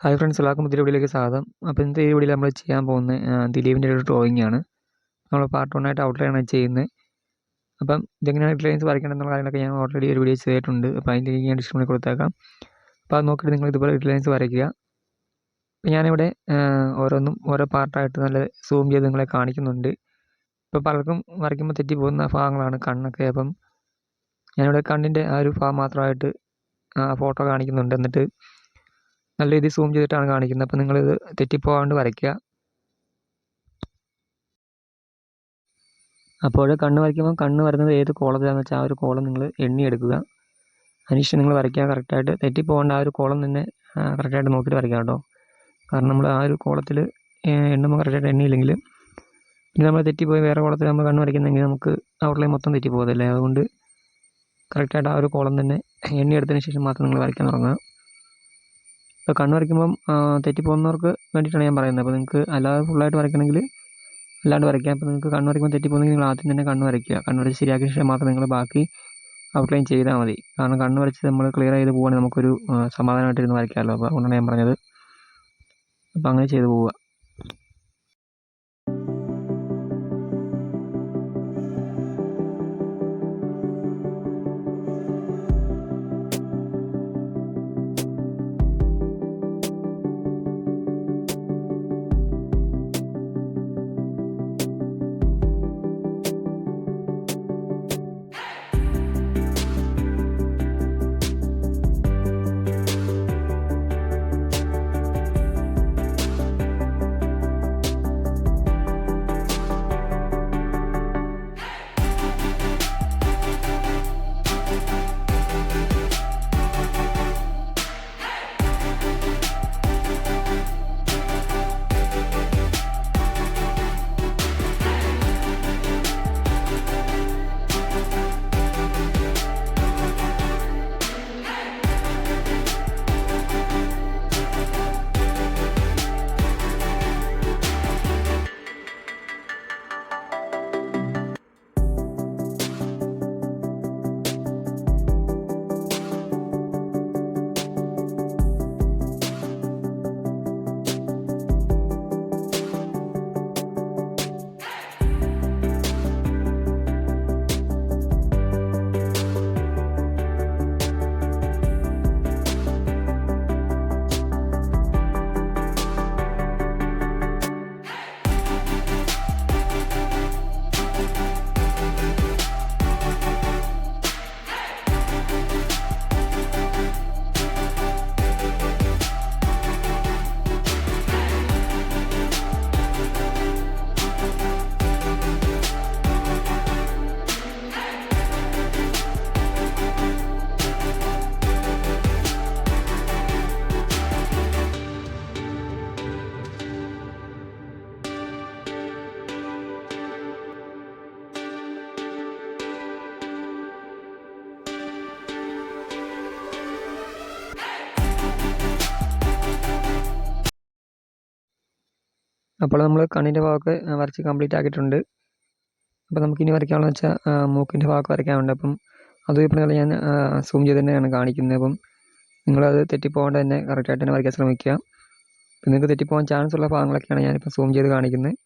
Hi friends, എല്ലാവർക്കും പുതിയ വീഡിയോയിലേക്ക് സ്വാഗതം. അപ്പോൾ ഇന്നത്തെ ഈ വീഡിയോയിൽ നമ്മൾ ചെയ്യാൻ പോകുന്നത് ദിലീപിൻ്റെ ഒരു ഡ്രോയിങ് ആണ്. നമ്മൾ പാർട്ട് 1 ആയിട്ട് ഔട്ട്ലൈൻ ആണ് ചെയ്യുന്നത്. അപ്പം ഇതെങ്ങനെയാണ് ഔട്ട്ലൈൻസ് വരയ്ക്കേണ്ടതെന്നുള്ള കാര്യങ്ങളൊക്കെ ഞാൻ ഓൾറെഡി ഒരു വീഡിയോ ചെയ്തിട്ടുണ്ട്. അപ്പോൾ അതിൻ്റെ ലിങ്ക് ഞാൻ ഡിസ്ക്രിപ്ഷനിൽ കൊടുത്തേക്കാം. അപ്പോൾ അത് നോക്കിയിട്ട് നിങ്ങൾ ഇതുപോലെ ഔട്ട്ലൈൻസ് വരയ്ക്കുക. അപ്പോൾ ഞാനിവിടെ ഓരോ പാർട്ടായിട്ട് നല്ല സൂം ചെയ്ത് നിങ്ങളെ കാണിക്കുന്നുണ്ട്. ഇപ്പോൾ പലർക്കും വരയ്ക്കുമ്പോൾ തെറ്റിപ്പോകുന്ന ഭാഗങ്ങളാണ് കണ്ണൊക്കെ. അപ്പം ഞാനിവിടെ കണ്ണിൻ്റെ ആ ഒരു ഭാഗം മാത്രമായിട്ട് ഫോട്ടോ കാണിക്കുന്നുണ്ട്. എന്നിട്ട് നല്ല രീതിയിൽ സൂം ചെയ്തിട്ടാണ് കാണിക്കുന്നത്. അപ്പോൾ നിങ്ങളിത് തെറ്റിപ്പോകാണ്ട് വരയ്ക്കുക. അപ്പോൾ കണ്ണ് വരയ്ക്കുമ്പോൾ കണ്ണ് വരുന്നത് ഏത് കോളത്തിലാണെന്ന് വെച്ചാൽ ആ ഒരു കോളം നിങ്ങൾ എണ്ണിയെടുക്കുക. അതിനുശേഷം നിങ്ങൾ വരയ്ക്കുക. കറക്റ്റായിട്ട് തെറ്റിപ്പോകേണ്ട ആ ഒരു കോളം തന്നെ കറക്റ്റായിട്ട് നോക്കിയിട്ട് വരയ്ക്കാം കേട്ടോ. കാരണം നമ്മൾ ആ ഒരു കോളത്തിൽ എണ്ണുമ്പോൾ കറക്റ്റായിട്ട് എണ്ണിയില്ലെങ്കിൽ പിന്നെ നമ്മൾ തെറ്റിപ്പോയി വേറെ കോളത്തിൽ നമ്മൾ കണ്ണ് വരയ്ക്കുന്നെങ്കിൽ നമുക്ക് ഔട്ട്ലൈൻ മൊത്തം തെറ്റിപ്പോകത്തില്ലേ. അതുകൊണ്ട് കറക്റ്റായിട്ട് ആ ഒരു കോളം തന്നെ എണ്ണിയെടുത്തതിന് ശേഷം മാത്രം നിങ്ങൾ വരയ്ക്കാൻ തുടങ്ങുക. ഇപ്പോൾ കണ്ണ് വരയ്ക്കുമ്പം തെറ്റിപ്പോകുന്നവർക്ക് വേണ്ടിയിട്ടാണ് ഞാൻ പറയുന്നത്. അപ്പോൾ നിങ്ങൾക്ക് അല്ലാതെ ഫുള്ളായിട്ട് വരയ്ക്കണമെങ്കിൽ അല്ലാണ്ട് വരയ്ക്കാം. അപ്പോൾ നിങ്ങൾക്ക് കണ്ണ് വരയ്ക്കുമ്പോൾ തെറ്റിപ്പോകുന്നെങ്കിൽ നിങ്ങൾ ആദ്യം തന്നെ കണ്ണ് വരയ്ക്കുക. കണ്ണ് വരച്ച് ശരിയാക്കിയ ശേഷം മാത്രം നിങ്ങൾ ബാക്കി ഔട്ട്ലൈൻ ചെയ്താൽ മതി. കാരണം കണ്ണ് വരച്ച് നമ്മൾ ക്ലിയർ ചെയ്ത് പോവുകയാണെങ്കിൽ നമുക്കൊരു സമാധാനമായിട്ടിരുന്ന് വരയ്ക്കാമല്ലോ. അപ്പോൾ അതുകൊണ്ടാണ് ഞാൻ പറഞ്ഞത്. അപ്പോൾ അങ്ങനെ ചെയ്ത് പോവുക. അപ്പോൾ നമ്മൾ കണ്ണിൻ്റെ ഭാഗമൊക്കെ വരച്ച് കംപ്ലീറ്റ് ആക്കിയിട്ടുണ്ട്. അപ്പോൾ നമുക്കിനി വരയ്ക്കാനുള്ളതെന്ന് വെച്ചാൽ മൂക്കിൻ്റെ ഭാഗമൊക്കെ വരയ്ക്കാനുണ്ട്. അപ്പം അതും ഇപ്പോൾ ഞാൻ സൂം ചെയ്ത് തന്നെയാണ് കാണിക്കുന്നത്. അപ്പം നിങ്ങളത് തെറ്റിപ്പോകാണ്ട് തന്നെ കറക്റ്റായിട്ട് തന്നെ വരയ്ക്കാൻ ശ്രമിക്കുക. അപ്പം നിങ്ങൾക്ക് തെറ്റിപ്പോകാൻ ചാൻസ് ഉള്ള ഭാഗങ്ങളൊക്കെയാണ് ഞാനിപ്പോൾ സൂം ചെയ്ത് കാണിക്കുന്നത്.